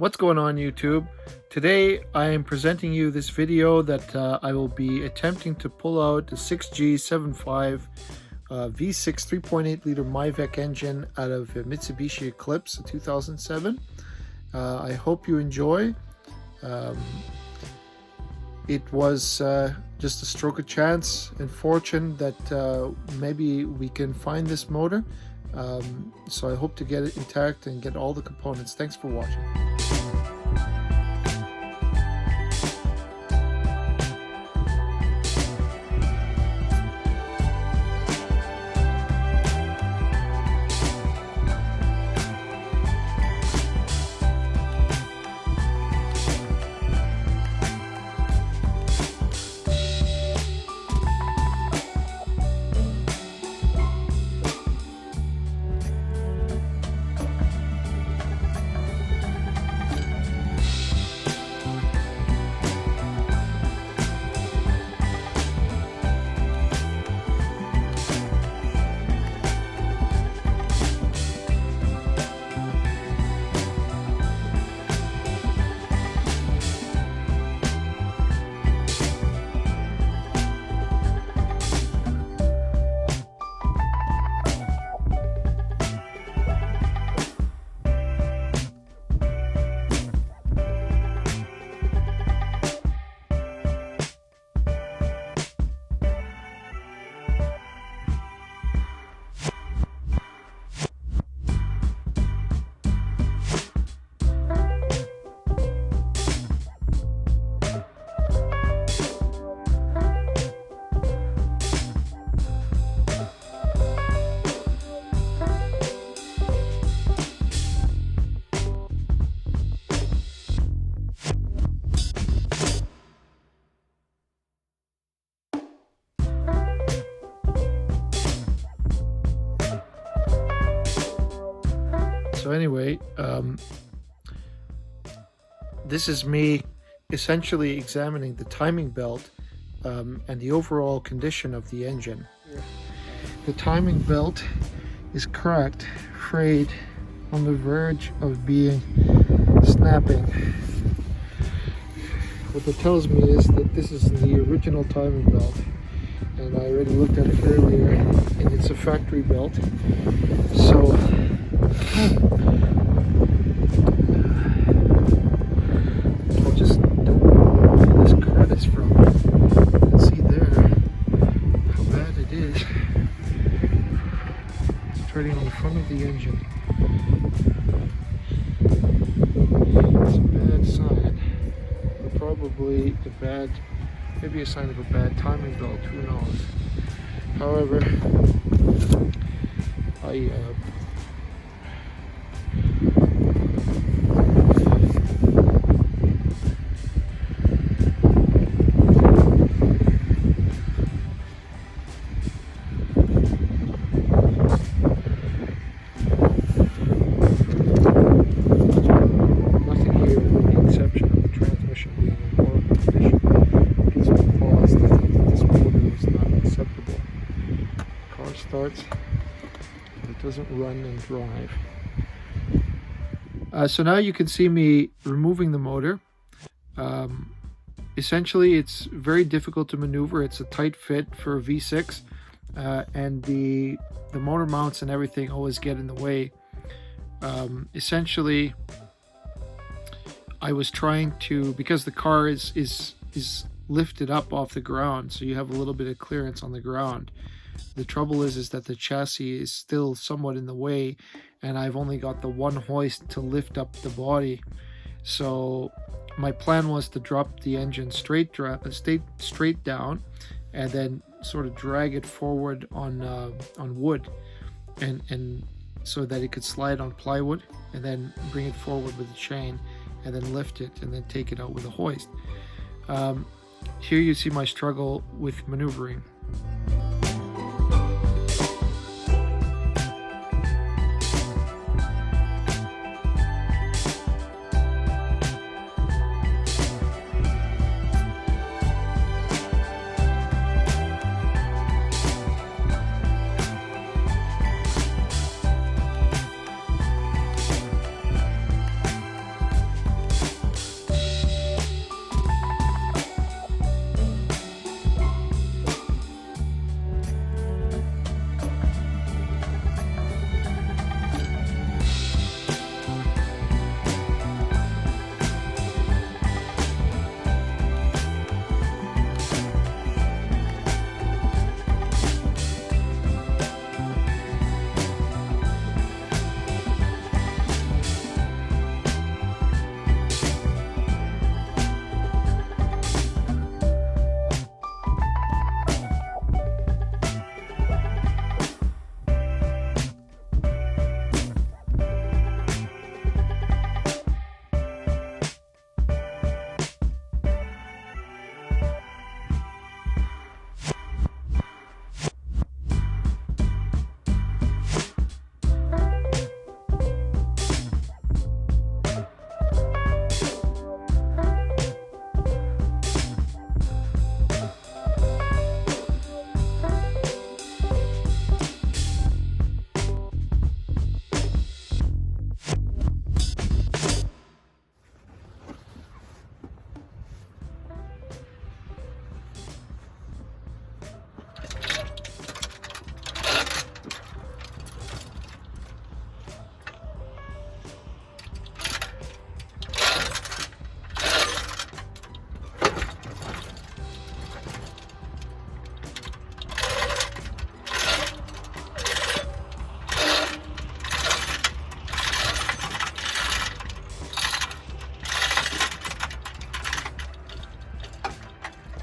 What's going on YouTube? Today I am presenting you this video that I will be attempting to pull out the 6G75 V6 3.8 liter MyVec engine out of a Mitsubishi Eclipse 2007. I hope you enjoy. It was just a stroke of chance and fortune that maybe we can find this motor. So I hope to get it intact and get all the components. Thanks for watching. So anyway, this is me essentially examining the timing belt and the overall condition of the engine. The timing belt is cracked, frayed, on the verge of being snapping. What that tells me is that this is the original timing belt, and I already looked at it earlier, and it's a factory belt. So I just don't know where this cut is from. You can see there how bad it is. Starting on the front of the engine. It's a bad sign. Or probably maybe a sign of a bad timing belt, who knows. However, starts, but it doesn't run and drive. So now you can see me removing the motor. Essentially, it's very difficult to maneuver. It's a tight fit for a V6, and the motor mounts and everything always get in the way. Essentially, I was trying to, because the car is lifted up off the ground, so you have a little bit of clearance on the ground. The trouble is that the chassis is still somewhat in the way, and I've only got the one hoist to lift up the body. So my plan was to drop the engine straight down, and then sort of drag it forward on wood, and so that it could slide on plywood, and then bring it forward with a chain, and then lift it, and then take it out with a hoist. Here you see my struggle with maneuvering.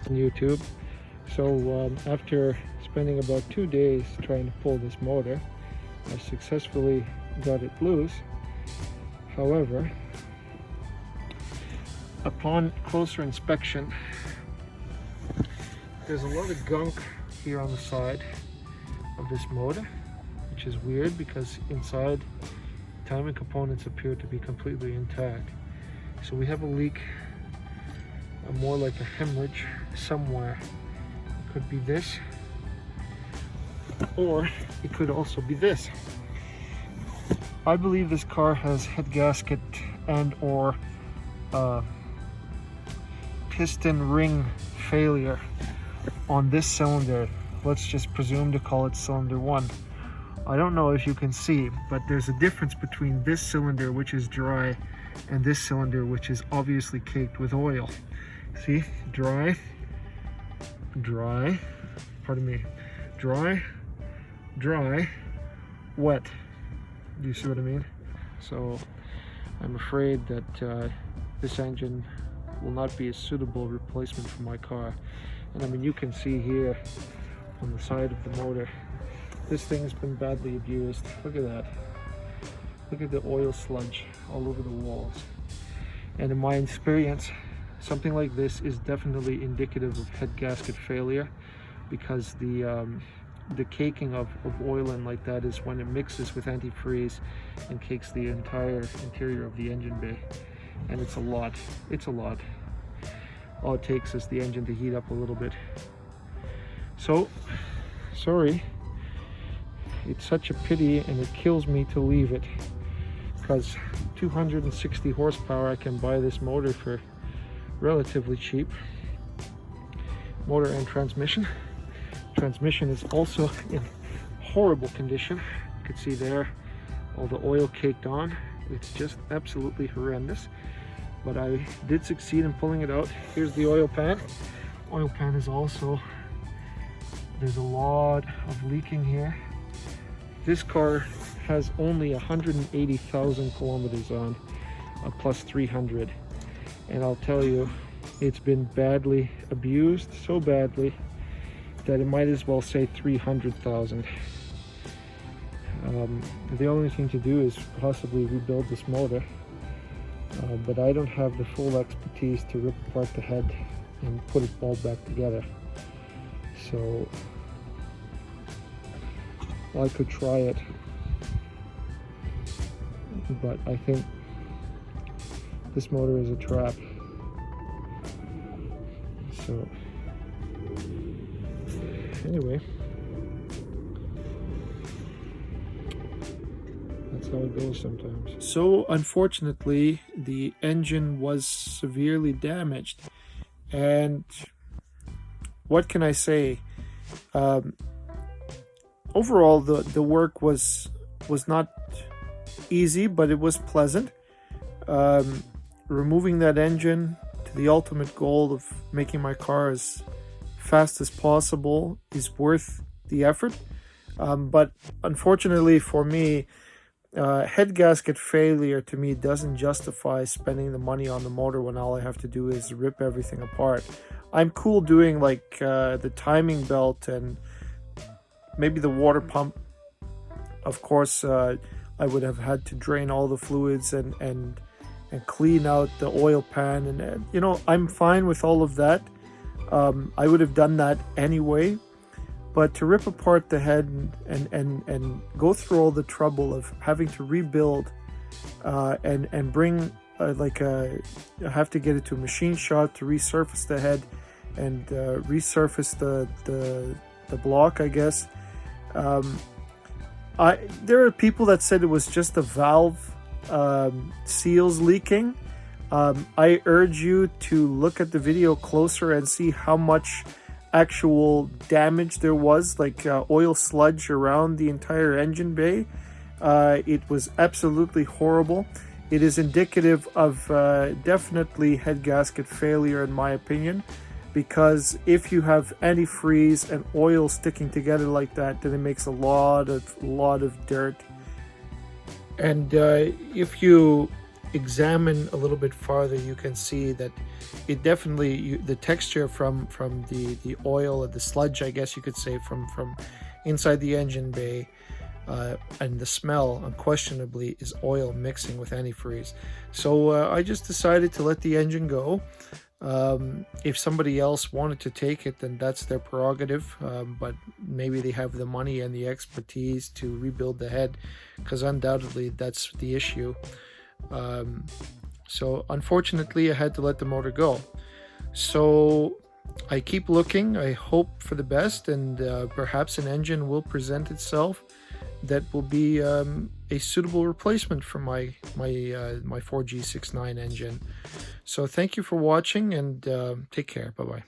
on YouTube. So after spending about 2 days trying to pull this motor, I successfully got it loose. However, upon closer inspection, there's a lot of gunk here on the side of this motor, which is weird because inside timing components appear to be completely intact. So we have a leak, more like a hemorrhage somewhere. It could be this, or it could also be this. I believe this car has head gasket and or piston ring failure on this cylinder. Let's just presume to call it cylinder 1. I don't know if you can see, but there's a difference between this cylinder, which is dry, and this cylinder, which is obviously caked with oil. See, dry, dry, pardon me, dry, dry, wet. Do you see what I mean? So I'm afraid that this engine will not be a suitable replacement for my car. And I mean, you can see here on the side of the motor, this thing has been badly abused. Look at that. Look at the oil sludge all over the walls. And in my experience, something like this is definitely indicative of head gasket failure, because the caking of oil in like that is when it mixes with antifreeze and cakes the entire interior of the engine bay. And it's a lot. It's a lot. All it takes is the engine to heat up a little bit. So, sorry. It's such a pity, and it kills me to leave it, because 260 horsepower, I can buy this motor for relatively cheap. Motor and transmission. Transmission is also in horrible condition. You can see there all the oil caked on. It's just absolutely horrendous, but I did succeed in pulling it out. Here's the oil pan. Oil pan is also, there's a lot of leaking here. This car has only 180,000 kilometers on, plus 300, and I'll tell you, it's been badly abused, so badly that it might as well say 300,000. The only thing to do is possibly rebuild this motor, but I don't have the full expertise to rip apart the head and put it all back together. So I could try it, but I think this motor is a trap. So anyway, that's how it goes sometimes. So unfortunately, the engine was severely damaged, and what can I say? Overall, the work was not easy, but it was pleasant. Removing that engine to the ultimate goal of making my car as fast as possible is worth the effort. But unfortunately for me, head gasket failure to me doesn't justify spending the money on the motor when all I have to do is rip everything apart. I'm cool doing like the timing belt and maybe the water pump. Of course, I would have had to drain all the fluids and clean out the oil pan, and you know, I'm fine with all of that. I would have done that anyway, but to rip apart the head and go through all the trouble of having to rebuild and bring I have to get it to a machine shop to resurface the head and resurface the block, I guess. There are people that said it was just the valve seals leaking. I urge you to look at the video closer and see how much actual damage there was, like oil sludge around the entire engine bay. It was absolutely horrible. It is indicative of definitely head gasket failure, in my opinion, because if you have antifreeze and oil sticking together like that, then it makes a lot of dirt. And if you examine a little bit farther, you can see that it definitely, the texture from the oil or the sludge, I guess you could say, from inside the engine bay, and the smell unquestionably is oil mixing with antifreeze. So I just decided to let the engine go. If somebody else wanted to take it, then that's their prerogative, but maybe they have the money and the expertise to rebuild the head, because undoubtedly that's the issue. So unfortunately I had to let the motor go. So I keep looking, I hope for the best, and perhaps an engine will present itself that will be a suitable replacement for my 4G69 engine. So thank you for watching, and take care. Bye-bye.